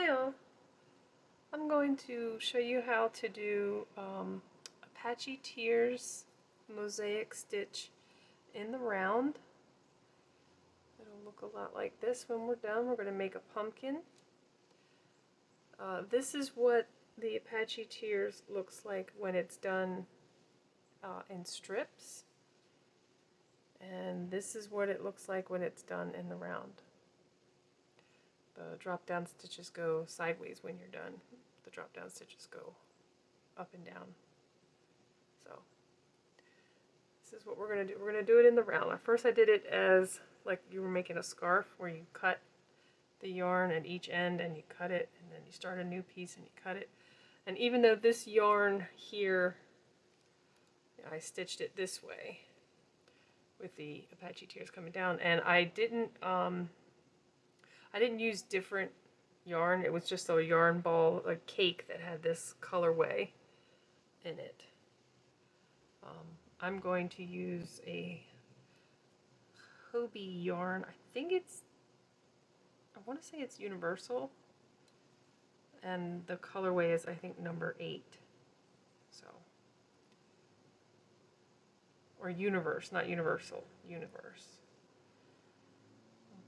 Hi all! I'm going to show you how to do Apache Tears mosaic stitch in the round. It'll look a lot like this when we're done. We're going to make a pumpkin. This is what the Apache Tears looks like when it's done in strips. And this is what it looks like when it's done in the round. The drop down stitches go sideways when you're done. The drop down stitches go up and down. So this is what we're going to do. We're going to do it in the round. At first I did it as like you were making a scarf where you cut the yarn at each end and you cut it and then you start a new piece and you cut it. And even though this yarn here, I stitched it this way with the Apache Tears coming down, and I didn't use different yarn. It was just a yarn ball, a cake that had this colorway in it. I'm going to use a Hobie yarn. I want to say it's universal, and the colorway is I think number 8. So, or universe, not universal, universe.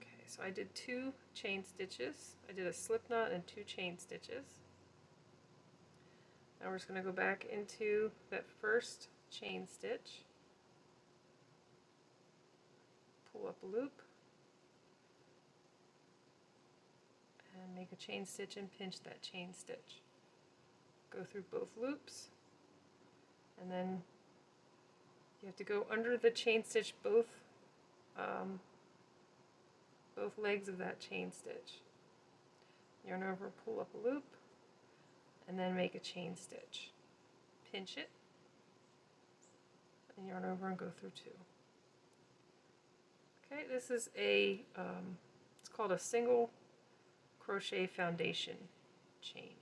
Okay, so I did 2 chain stitches. I did a slip knot and 2 chain stitches. Now we're just going to go back into that first chain stitch, pull up a loop, and make a chain stitch and pinch that chain stitch. Go through both loops, and then you have to go under the chain stitch both legs of that chain stitch. Yarn over, pull up a loop, and then make a chain stitch. Pinch it, and yarn over and go through 2. Okay, this is a, it's called a single crochet foundation chain.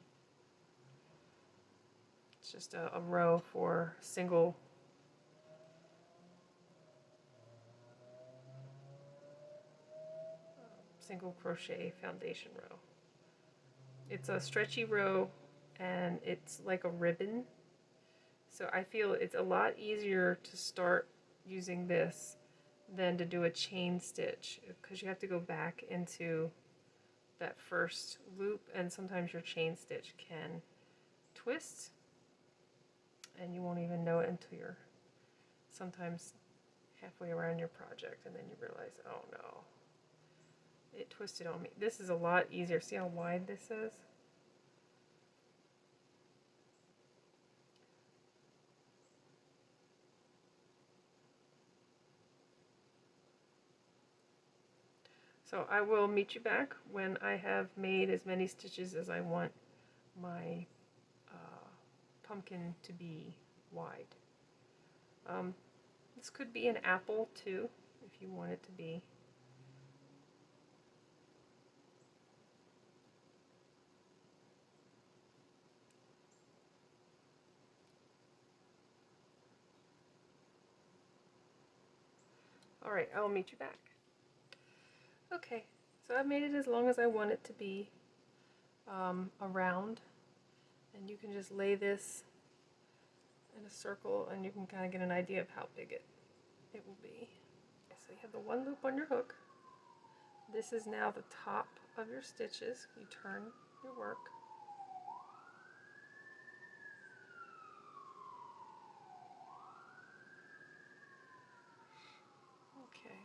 It's just a row for single crochet foundation row. It's a stretchy row and it's like a ribbon, so I feel it's a lot easier to start using this than to do a chain stitch, because you have to go back into that first loop, and sometimes your chain stitch can twist and you won't even know it until you're sometimes halfway around your project and then you realize, oh no, it twisted on me. This is a lot easier. See how wide this is? So I will meet you back when I have made as many stitches as I want my pumpkin to be wide. This could be an apple too, if you want it to be. Alright, I'll meet you back. Okay, so I've made it as long as I want it to be around, and you can just lay this in a circle and you can kind of get an idea of how big it will be. So you have the 1 loop on your hook. This is now the top of your stitches. You turn your work. Okay.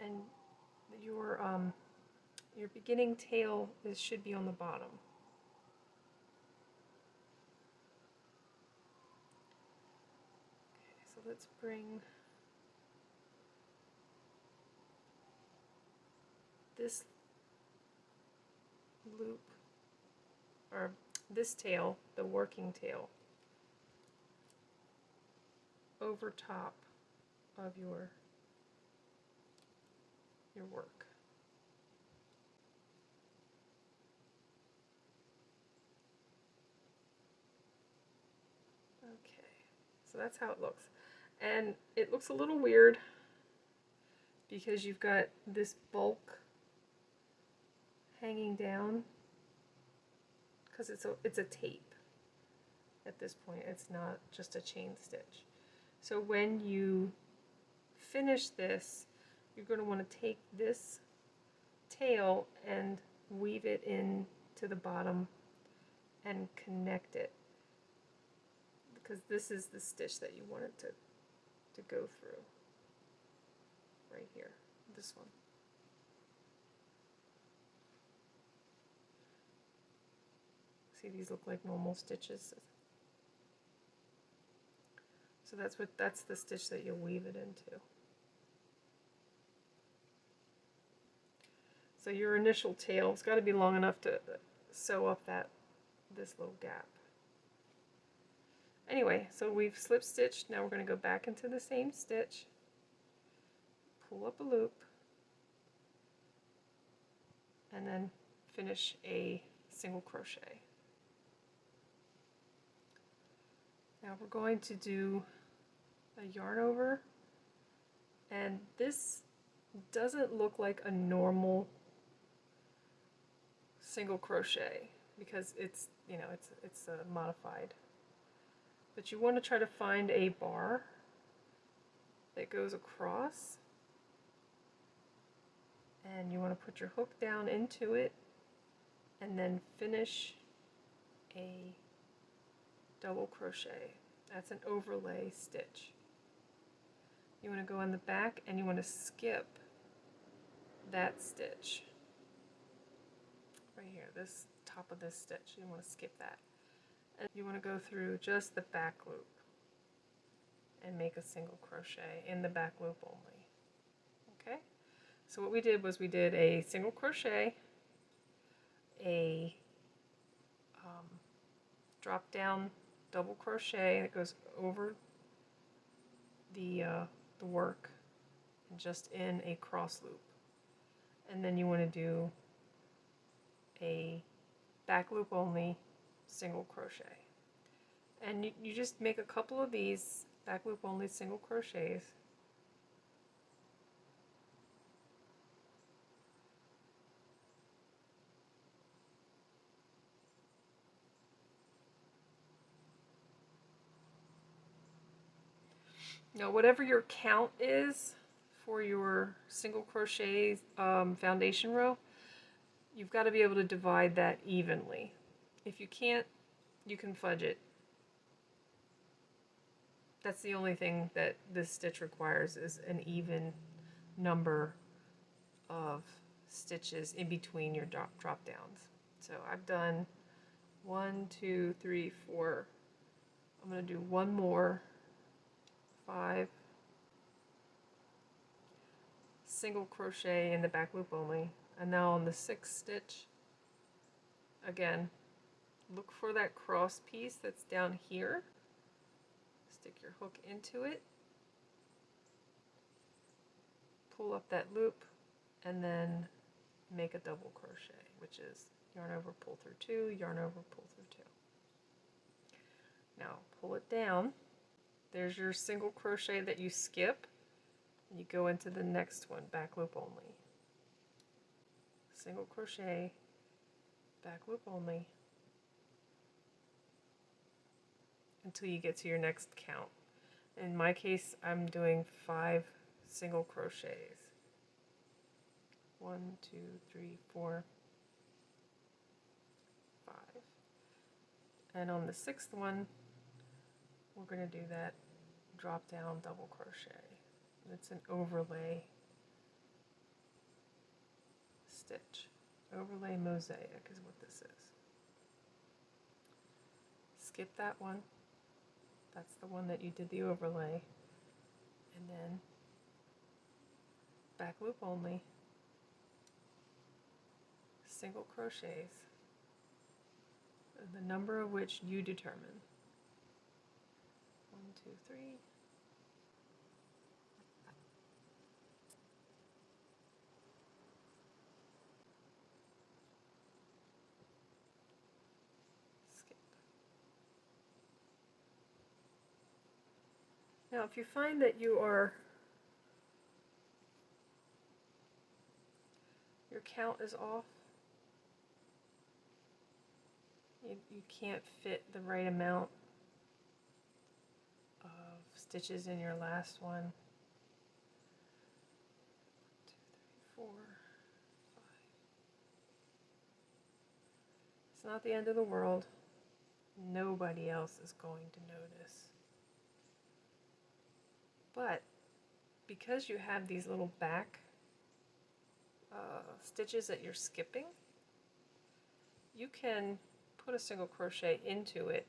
And your beginning tail should be on the bottom. Okay, so let's bring this loop, or this tail, the working tail, over top of your work. Okay, so that's how it looks. And it looks a little weird because you've got this bulk hanging down because it's a tape at this point. It's not just a chain stitch. So when you finish this, you're going to want to take this tail and weave it in to the bottom and connect it, because this is the stitch that you want it to go through right here, this one. See, these look like normal stitches. So that's the stitch that you'll weave it into. So your initial tail has got to be long enough to sew up this little gap. Anyway, so we've slip stitched. Now we're going to go back into the same stitch, pull up a loop, and then finish a single crochet. Now we're going to do a yarn over, and this doesn't look like a normal single crochet because it's, you know, it's modified. But you want to try to find a bar that goes across, and you want to put your hook down into it and then finish a double crochet. That's an overlay stitch. You want to go on the back and you want to skip that stitch right here, this top of this stitch. You want to skip that. And you want to go through just the back loop and make a single crochet in the back loop only. Okay, so what we did was we did a single crochet, a drop down double crochet that goes over the work and just in a cross loop, and then you want to do a back loop only single crochet, and you just make a couple of these back loop only single crochets. Now whatever your count is for your single crochet foundation row, you've got to be able to divide that evenly. If you can't, you can fudge it. That's the only thing that this stitch requires, is an even number of stitches in between your drop downs. So I've done 1, 2, 3, 4. I'm going to do one more, 5 single crochet in the back loop only. And now on the 6th stitch, again, look for that cross piece that's down here. Stick your hook into it, pull up that loop, and then make a double crochet, which is yarn over, pull through 2, yarn over, pull through 2. Now pull it down. There's your single crochet that you skip, and you go into the next one, back loop only. Single crochet, back loop only, until you get to your next count. In my case, I'm doing 5 single crochets. 1, 2, 3, 4, 5. And on the 6th one, we're going to do that drop down double crochet. It's an overlay stitch. Overlay mosaic is what this is. Skip that one. That's the one that you did the overlay. And then back loop only, single crochets, the number of which you determine. 1, 2, 3. Skip. Now if you find that your count is off, You can't fit the right amount of stitches in your last one. 1, 2, 3, 4, 5. It's not the end of the world. Nobody else is going to notice. But because you have these little back stitches that you're skipping, you can put a single crochet into it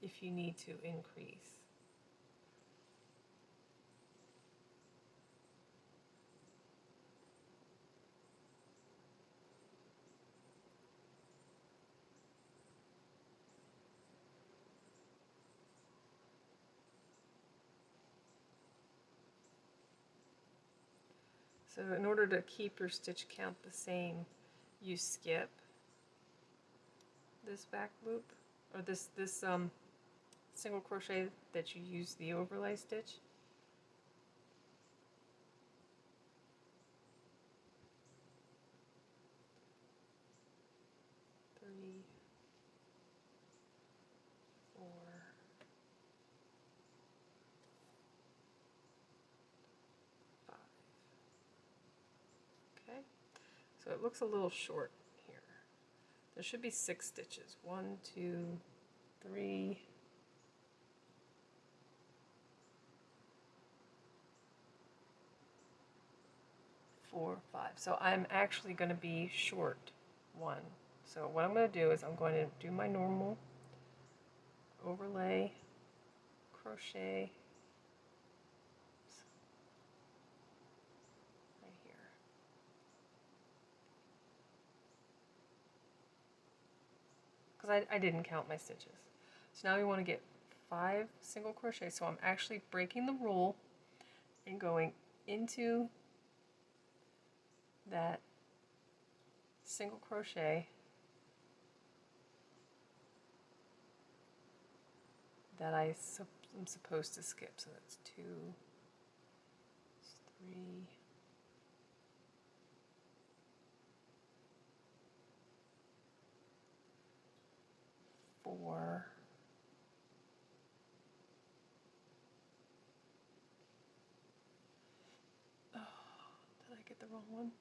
if you need to increase. So in order to keep your stitch count the same, you skip this back loop, or this single crochet that you use the overlay stitch. Three, 4, 5. Okay, so it looks a little short here. There should be 6 stitches. 1, 2, 3, 4, 5. So I'm actually going to be short 1. So what I'm going to do is I'm going to do my normal overlay crochet right here. Because I didn't count my stitches. So now we want to get 5 single crochet. So I'm actually breaking the rule and going into that single crochet that I'm supposed to skip. So that's 2, 3, 4, 'Did I get the wrong one?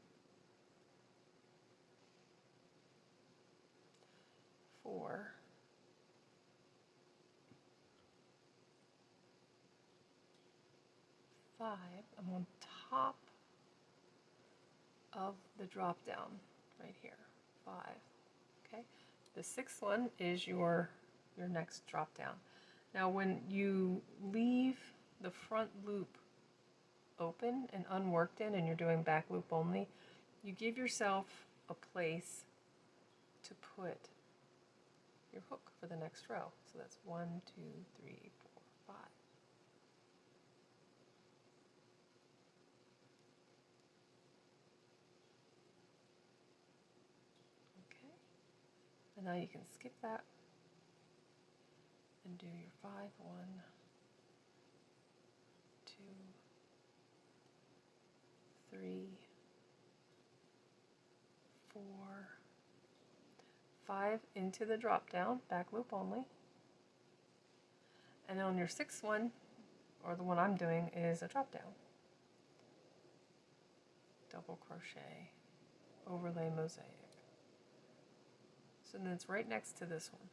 4, 5. I'm on top of the drop down right here. 5. Okay. The 6th one is your next drop down. Now when you leave the front loop open and unworked in and you're doing back loop only, you give yourself a place to put your hook for the next row. So that's 1, 2, 3, 4, 5. Okay, and now you can skip that and do your 5, 1, 2, 3, 4, 5 into the drop down, back loop only. And then on your 6th one, or the one I'm doing, is a drop down. Double crochet, overlay mosaic. So then it's right next to this one.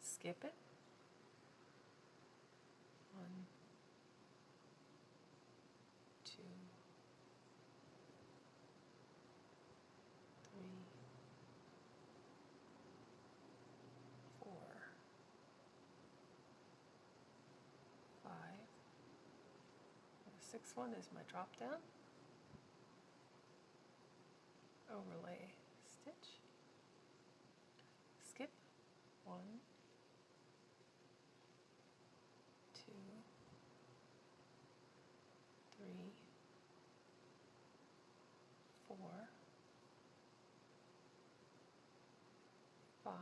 Skip it. 1, 2, 3, 4, 5. The 6th one is my drop down. Overlay stitch. Skip. 1, 2, 3, 4, 5.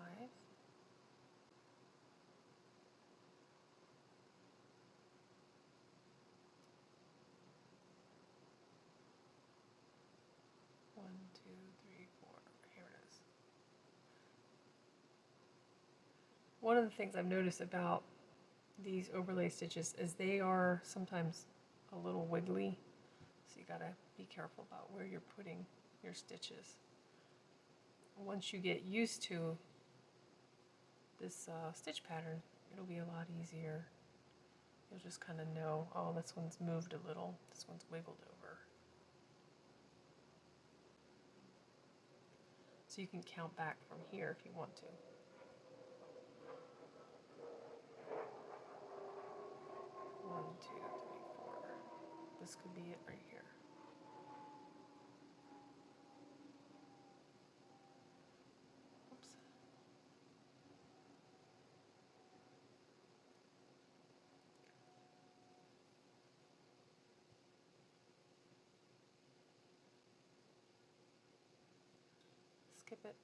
1, 2, 3, 4. Here it is. One of the things I've noticed about these overlay stitches is they are sometimes a little wiggly, so you gotta be careful about where you're putting your stitches. Once you get used to this stitch pattern, it'll be a lot easier. You'll just kind of know, oh, this one's moved a little, this one's wiggled over. So you can count back from here if you want to. 1, 2, 3, 4. This could be it right here. Oops. Skip it.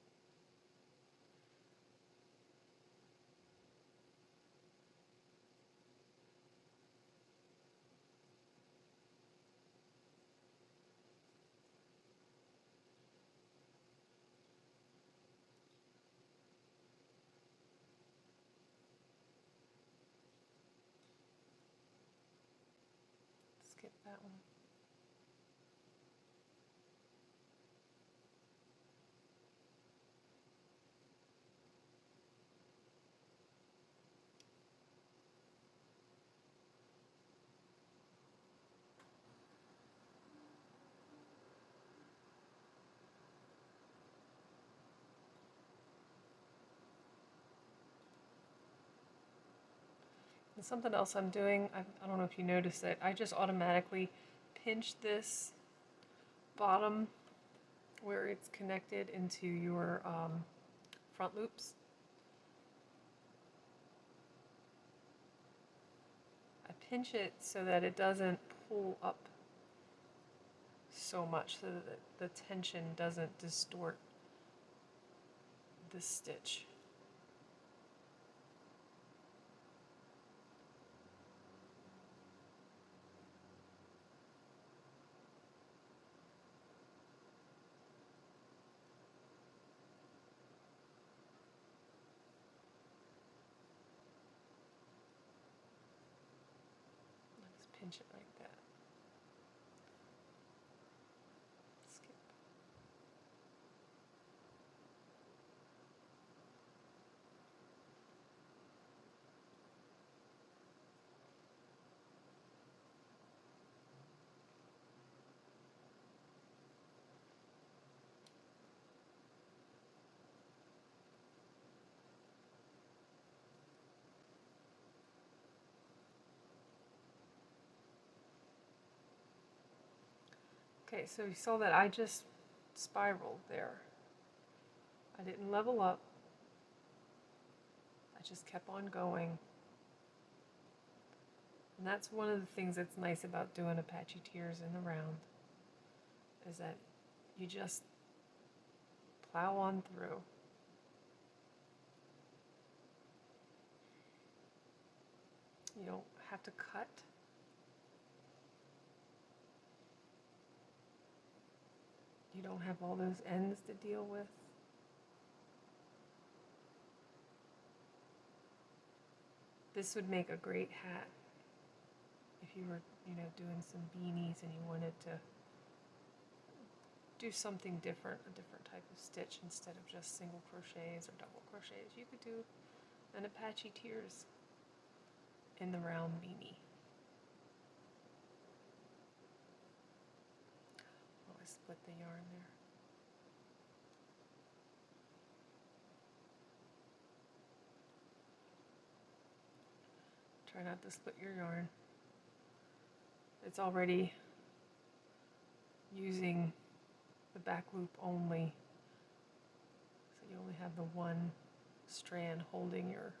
Skip that one. And something else I'm doing, I don't know if you noticed it, I just automatically pinch this bottom where it's connected into your front loops. I pinch it so that it doesn't pull up so much, so that the tension doesn't distort the stitch. Just pinch it like that. Skip. Okay, so you saw that I just spiraled there. I didn't level up. I just kept on going. And that's one of the things that's nice about doing Apache Tears in the round, is that you just plow on through. You don't have to cut. You don't have all those ends to deal with. This would make a great hat if you were, doing some beanies and you wanted to do something different, a different type of stitch instead of just single crochets or double crochets. You could do an Apache Tears in the round beanie. Oh, I split the yarn there. Try not to split your yarn. It's already using the back loop only, so you only have the one strand holding your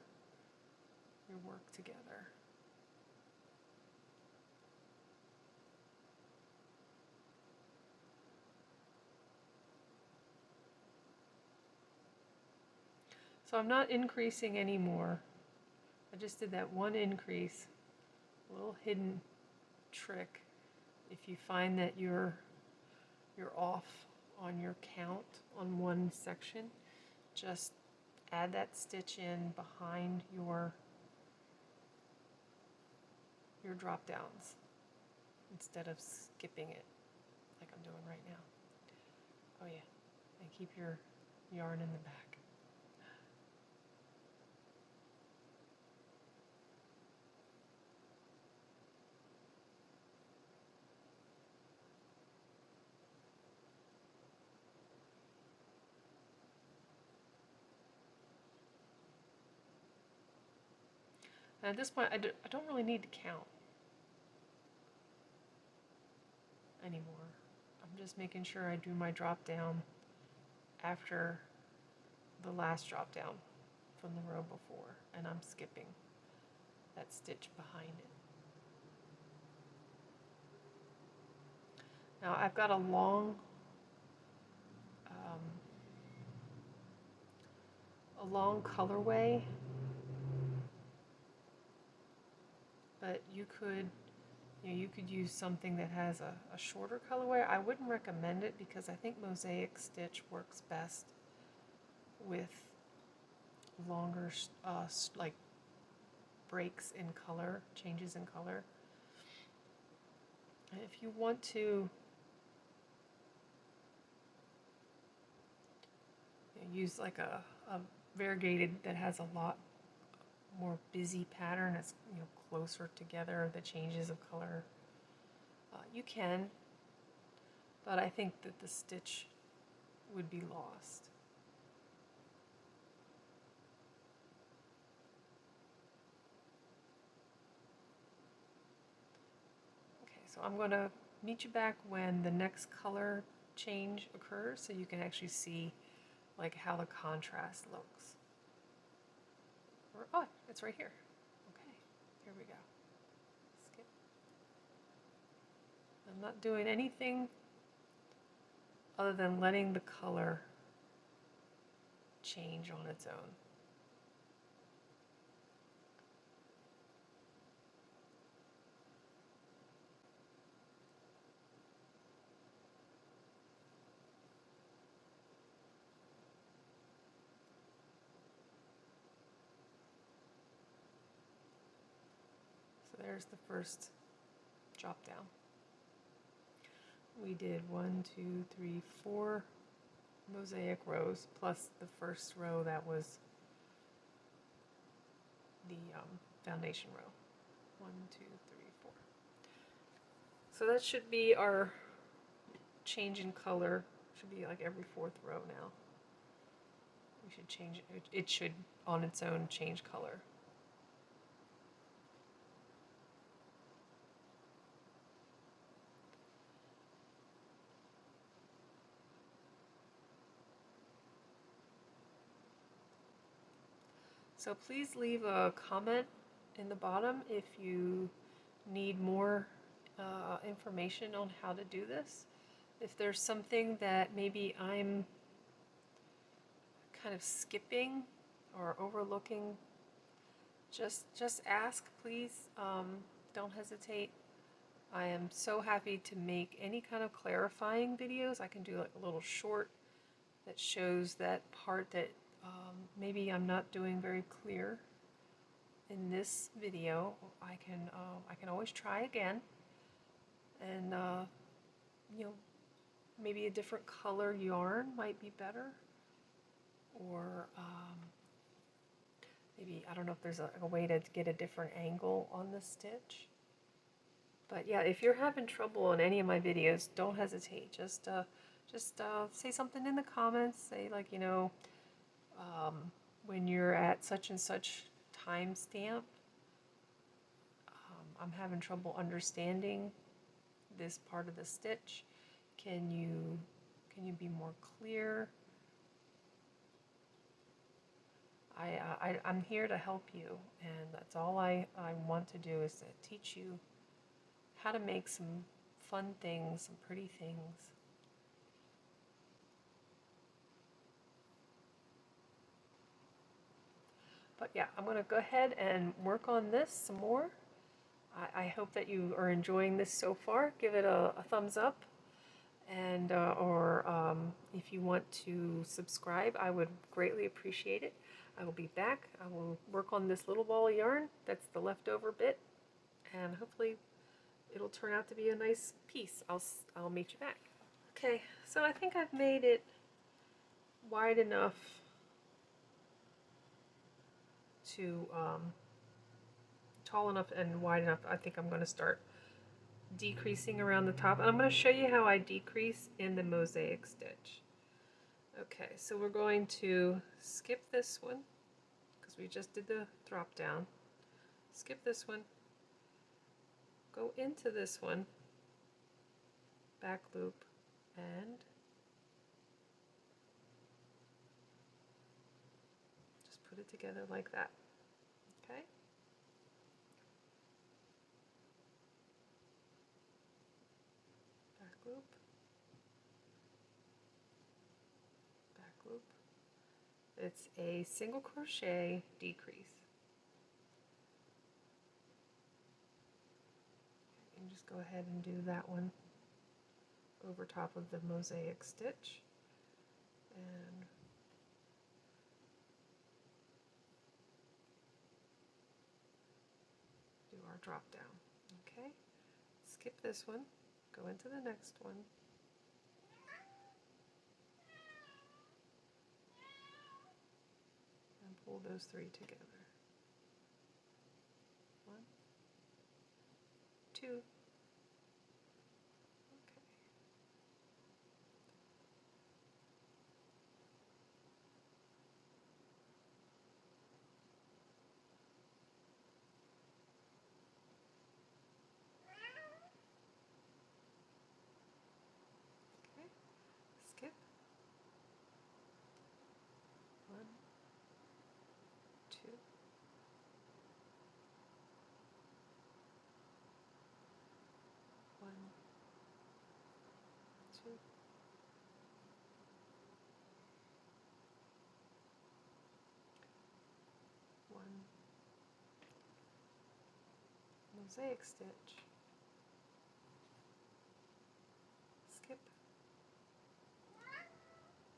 work together. So I'm not increasing anymore. I just did that one increase, a little hidden trick. If you find that you're off on your count on one section, just add that stitch in behind your drop downs instead of skipping it like I'm doing right now. Oh yeah, and keep your yarn in the back. And at this point, I don't really need to count anymore. I'm just making sure I do my drop down after the last drop down from the row before, and I'm skipping that stitch behind it. Now I've got a long colorway, but you could use something that has a shorter colorway. I wouldn't recommend it because I think mosaic stitch works best with longer like breaks in color, changes in color. And if you want to use like a variegated that has a lot more busy pattern, it's closer together, the changes of color, you can, but I think that the stitch would be lost. Okay, so I'm going to meet you back when the next color change occurs so you can actually see like how the contrast looks. Oh, it's right here. Okay, here we go. Skip. I'm not doing anything other than letting the color change on its own. So there's the first drop down. We did 1, 2, 3, 4 mosaic rows plus the first row that was the foundation row. 1, 2, 3, 4. So that should be our change in color. Should be like every fourth row now. We should change it. It should on its own change color. So please leave a comment in the bottom if you need more information on how to do this. If there's something that maybe I'm kind of skipping or overlooking, just ask, please. Don't hesitate. I am so happy to make any kind of clarifying videos. I can do like a little short that shows that part that maybe I'm not doing very clear in this video. I can always try again, and maybe a different color yarn might be better, or maybe I don't know if there's a way to get a different angle on the stitch. But yeah, if you're having trouble in any of my videos, don't hesitate. Just say something in the comments. Say like, when you're at such and such time stamp, I'm having trouble understanding this part of the stitch. Can you be more clear? I'm here to help you, and that's all I want to do is to teach you how to make some fun things, some pretty things. But yeah, I'm going to go ahead and work on this some more. I hope that you are enjoying this so far. Give it a thumbs up, and or if you want to subscribe, I would greatly appreciate it. I will be back. I will work on this little ball of yarn. That's the leftover bit, and hopefully it'll turn out to be a nice piece. I'll meet you back. Okay, so I think I've made it wide enough to tall enough and wide enough. I think I'm going to start decreasing around the top, and I'm going to show you how I decrease in the mosaic stitch. Okay, so we're going to skip this one because we just did the drop down. Skip this one, go into this one, back loop, and just put it together like that. Okay. Back loop, back loop. It's a single crochet decrease. You can just go ahead and do that one over top of the mosaic stitch, and do our drop down. Okay, skip this one, go into the next one, and pull those three together. 1, 2. Okay. Okay. Skip. 1, 2. 1, 2. 1. Mosaic stitch. Skip.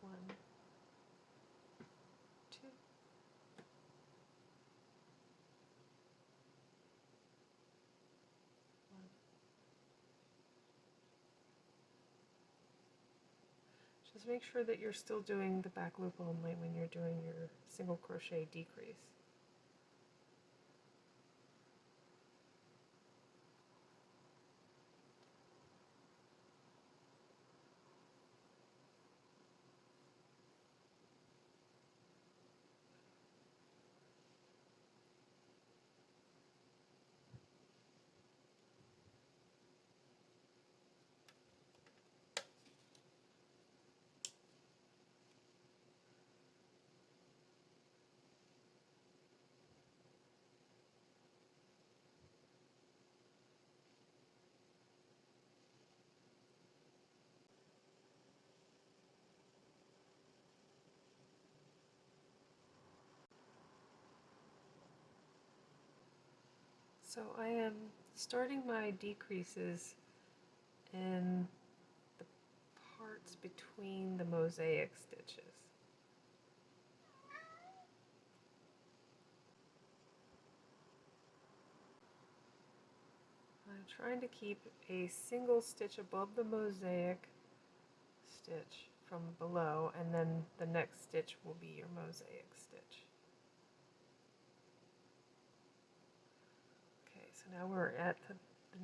1, 2. 1. Just make sure that you're still doing the back loop only when you're doing your single crochet decrease. So I am starting my decreases in the parts between the mosaic stitches. I'm trying to keep a single stitch above the mosaic stitch from below, and then the next stitch will be your mosaic stitch. Okay, so now we're at the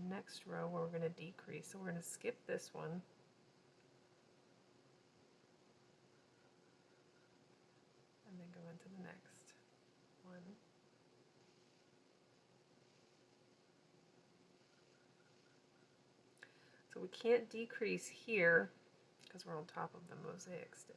next row where we're going to decrease. So we're going to skip this one. And then go into the next one. So we can't decrease here because we're on top of the mosaic stitch.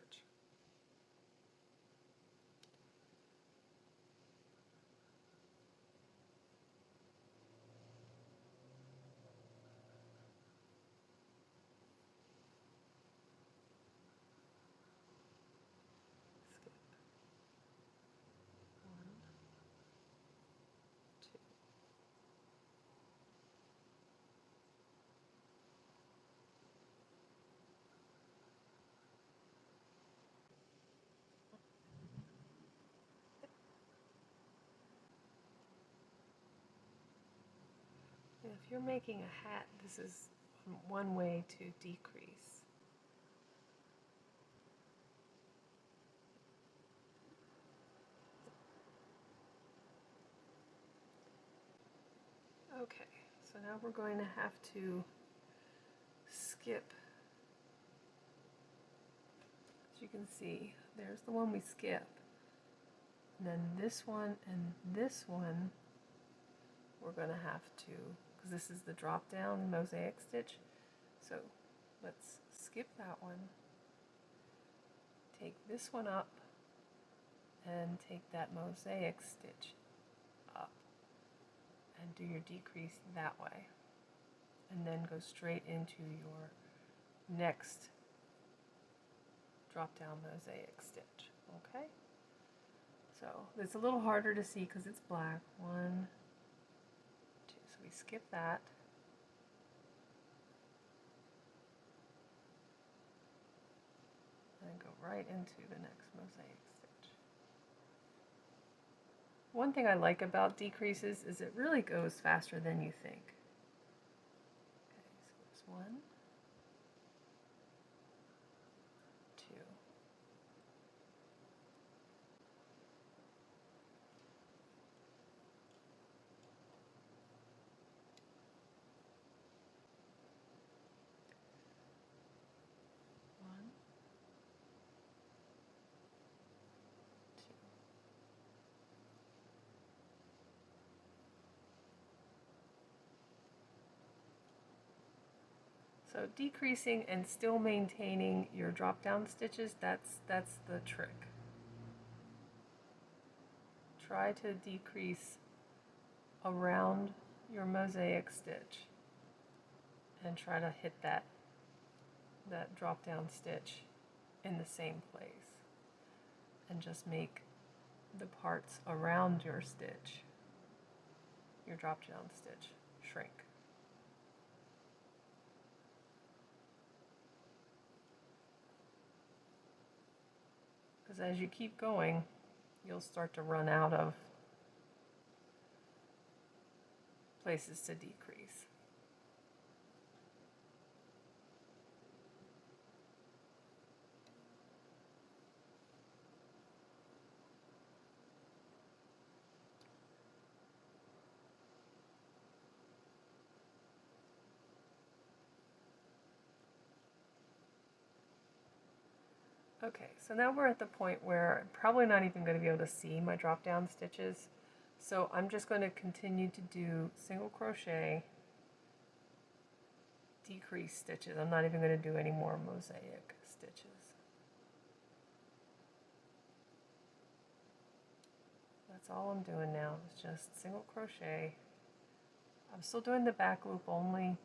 Skip. 1, 2. If you're making a hat, this is one way to decrease. Okay, so now we're going to have to skip. As you can see, there's the one we skip. And then this one and this one we're going to have to, because this is the drop down mosaic stitch. So let's skip that one, take this one up, and take that mosaic stitch up and do your decrease that way, and then go straight into your next drop down mosaic stitch. Okay, so it's a little harder to see because it's black. 1, 2, so we skip that, and go right into the next mosaic stitch. One thing I like about decreases is it really goes faster than you think. Okay, so there's 1, 2. So decreasing and still maintaining your drop down stitches, that's the trick. Try to decrease around your mosaic stitch and try to hit that drop down stitch in the same place, and just make the parts around your stitch, your drop down stitch, shrink. Because as you keep going, you'll start to run out of places to decrease. Okay, so now we're at the point where I'm probably not even going to be able to see my drop down stitches. So I'm just going to continue to do single crochet, decrease stitches. I'm not even going to do any more mosaic stitches. That's all I'm doing now, is just single crochet. I'm still doing the back loop only.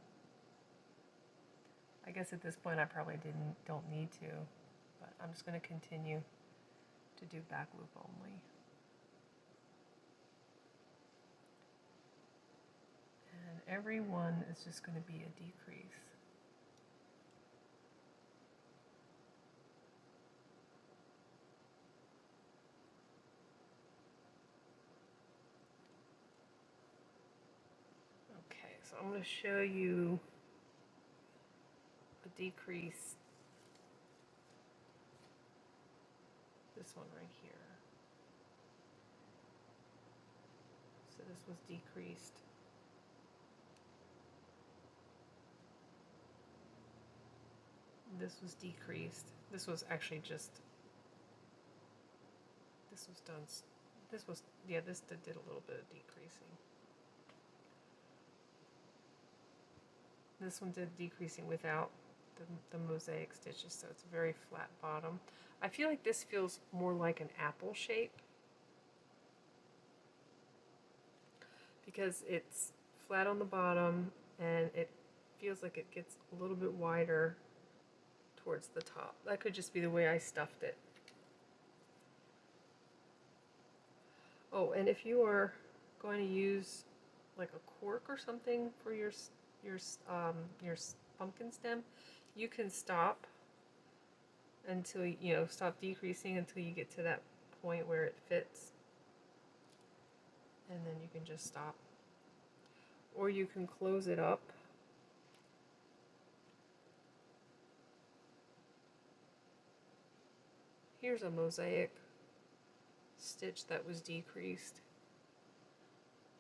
I guess at this point I probably don't need to, but I'm just going to continue to do back loop only. And every one is just going to be a decrease. Okay, so I'm going to show you a decrease. This one right here. So this was decreased. This was decreased. This was actually just, this was done, this was, yeah, this did a little bit of decreasing. This one did decreasing without the mosaic stitches, so it's a very flat bottom. I feel like this feels more like an apple shape because it's flat on the bottom and it feels like it gets a little bit wider towards the top. That could just be the way I stuffed it. Oh, and if you are going to use like a cork or something for your pumpkin stem, you can stop until stop decreasing until you get to that point where it fits, and then you can just stop. or you can close it up. Here's a mosaic stitch that was decreased.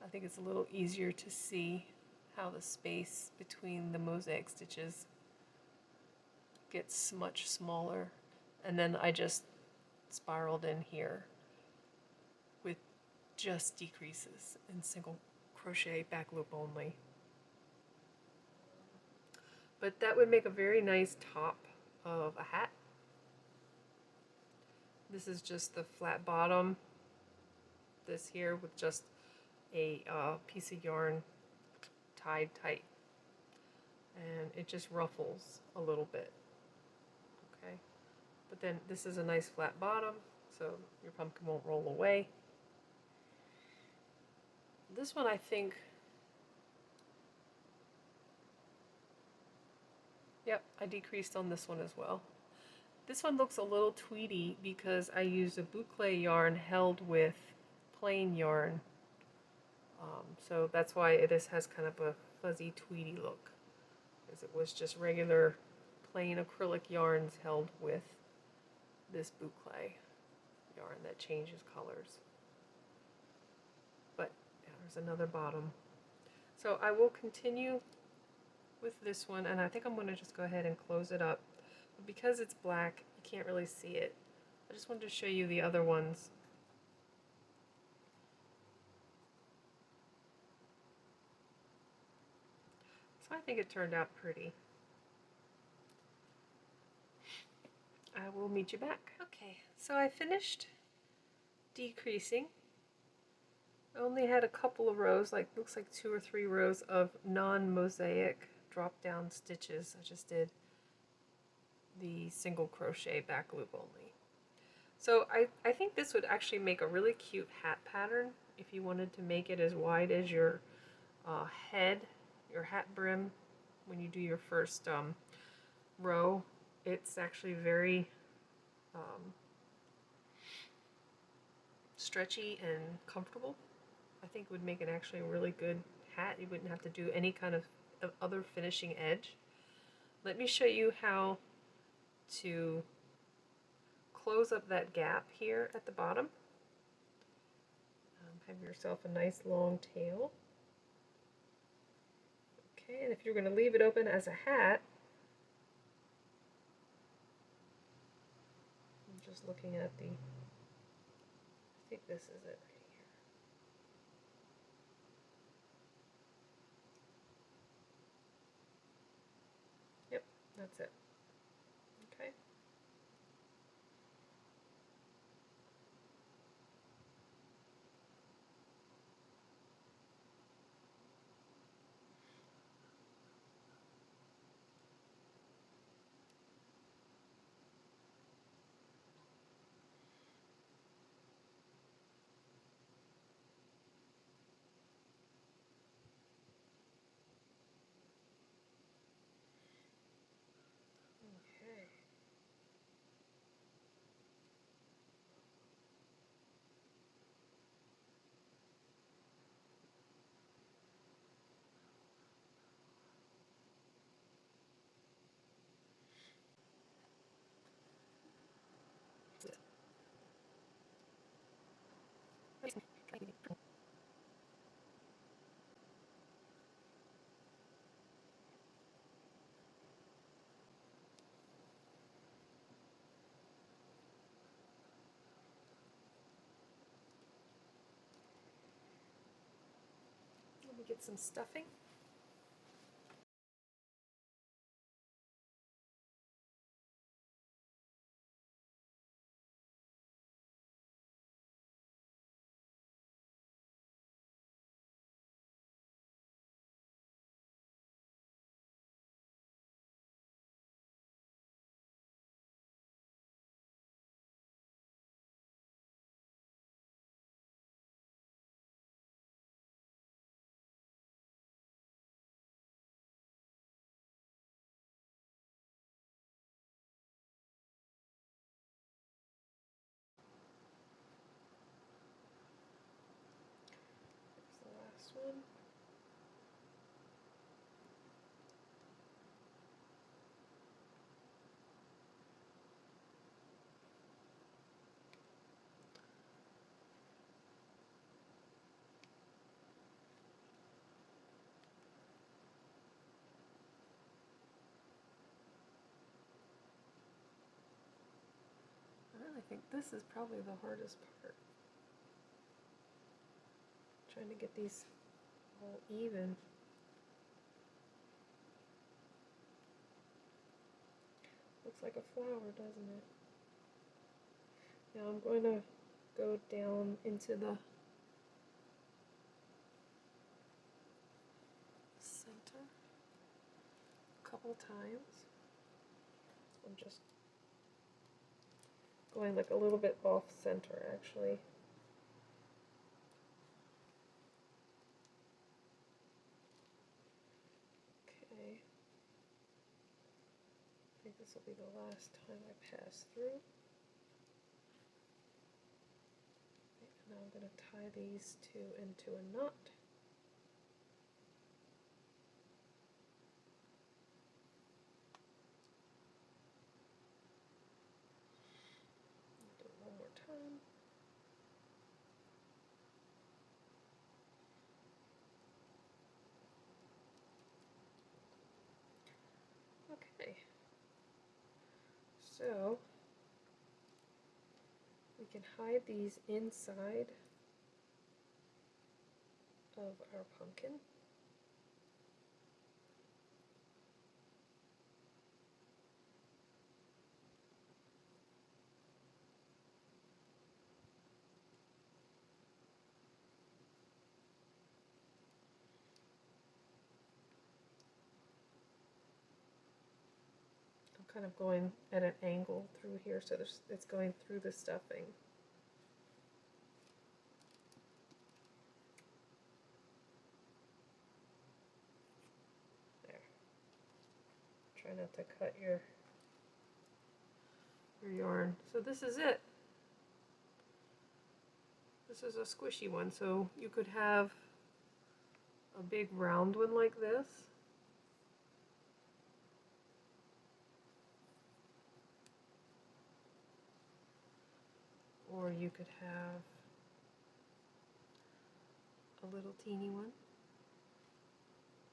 I think it's a little easier to see how the space between the mosaic stitches gets much smaller. And then I just spiraled in here with just decreases in single crochet back loop only. But that would make a very nice top of a hat. This is just the flat bottom, this here with just a piece of yarn tied tight, and it just ruffles a little bit. Okay, but then this is a nice flat bottom, so your pumpkin won't roll away. This one, I think, yep, I decreased on this one as well. This one looks a little tweedy because I used a boucle yarn held with plain yarn. So that's why it has kind of a fuzzy tweedy look, because it was just regular plain acrylic yarns held with this boucle yarn that changes colors. But yeah, there's another bottom. So I will continue with this one, and I think I'm going to just go ahead and close it up. But because it's black, you can't really see it. I just wanted to show you the other ones. So I think it turned out pretty. I will meet you back. Okay, so I finished decreasing. I only had a couple of rows, like looks like 2 or 3 rows of non-mosaic drop down stitches. I just did the single crochet back loop only. So I think this would actually make a really cute hat pattern if you wanted to make it as wide as your head, your hat brim, when you do your first row. It's actually very stretchy and comfortable. I think it would make it actually a really good hat. You wouldn't have to do any kind of other finishing edge. Let me show you how to close up that gap here at the bottom. Have yourself a nice long tail. Okay, and if you're going to leave it open as a hat, I'm just looking at the, I think this is it right here. Yep, that's it. Okay. Okay. Let me get some stuffing. There's the last one. think this is probably the hardest part. Trying to get these all even. Looks like a flower, doesn't it? Now I'm going to go down into the center a couple times. I'm just going like a little bit off center actually. Okay. I think this will be the last time I pass through. And now I'm going to tie these two into a knot. Do it one more time. Okay. So we can hide these inside of our pumpkin. I'm kind of going at an angle through here so it's going through the stuffing. Try not to cut your yarn. So this is it. This is a squishy one, so you could have a big round one like this. Or you could have a little teeny one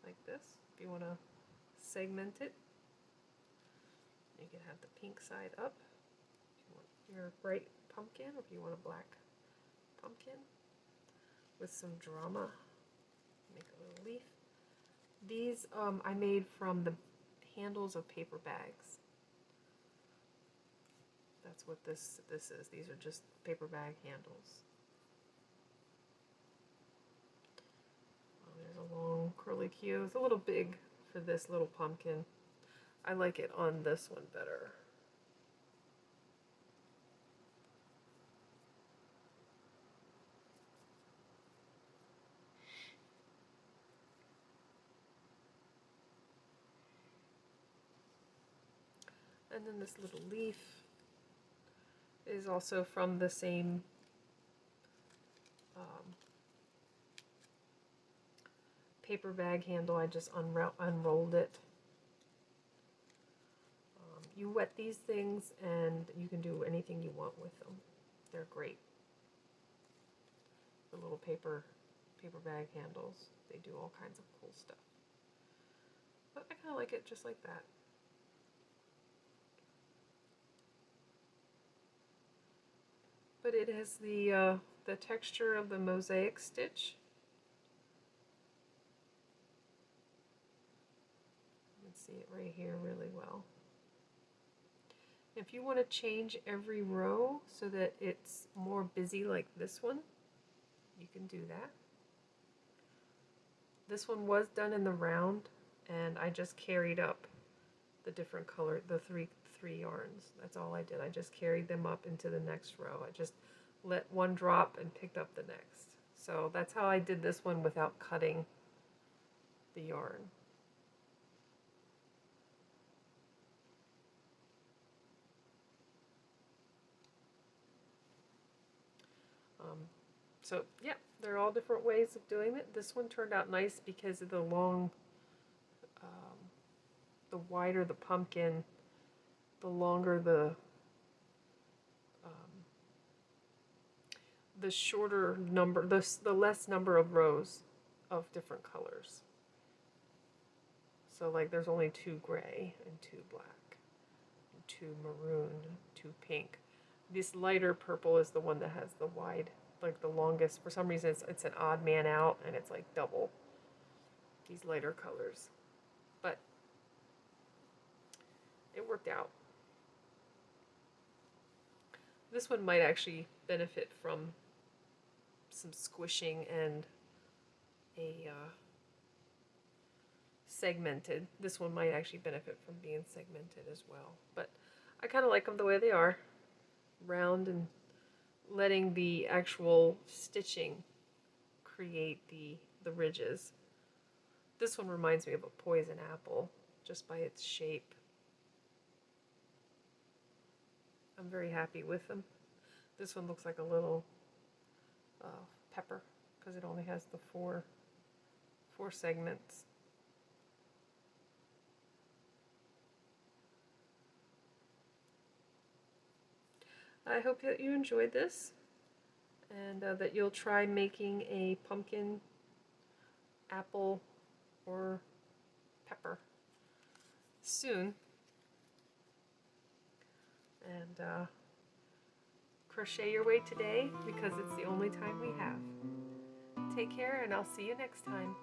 like this if you want to segment it. You can have the pink side up if you want your bright pumpkin, or if you want a black pumpkin with some drama. Make a little leaf. These I made from the handles of paper bags. That's what this is. These are just paper bag handles. Oh, there's a long curly Q. It's a little big for this little pumpkin. I like it on this one better. And then this little leaf is also from the same paper bag handle. I just unrolled it. You wet these things and you can do anything you want with them. They're great. The little paper bag handles. They do all kinds of cool stuff. But I kind of like it just like that. But it has the texture of the mosaic stitch. You can see it right here really well. If you want to change every row so that it's more busy like this one, you can do that. This one was done in the round, and I just carried up the different color, the three yarns. That's all I did. I just carried them up into the next row. I just let one drop and picked up the next. So that's how I did this one without cutting the yarn. So yeah, there are all different ways of doing it. This one turned out nice because of the long, the wider the pumpkin, the longer the shorter number, the less number of rows of different colors. So like there's only 2 gray and 2 black, and 2 maroon, 2 pink. This lighter purple is the one that has the wide, like the longest. For some reason, it's an odd man out, and it's like double these lighter colors. But it worked out. This one might actually benefit from some squishing and a segmented. This one might actually benefit from being segmented as well. But I kind of like them the way they are, round, and letting the actual stitching create the ridges. This one reminds me of a poison apple just by its shape. I'm very happy with them. This one looks like a little pepper because it only has the four segments. I hope that you enjoyed this, and that you'll try making a pumpkin, apple, or pepper soon. And crochet your way today because it's the only time we have. Take care, and I'll see you next time.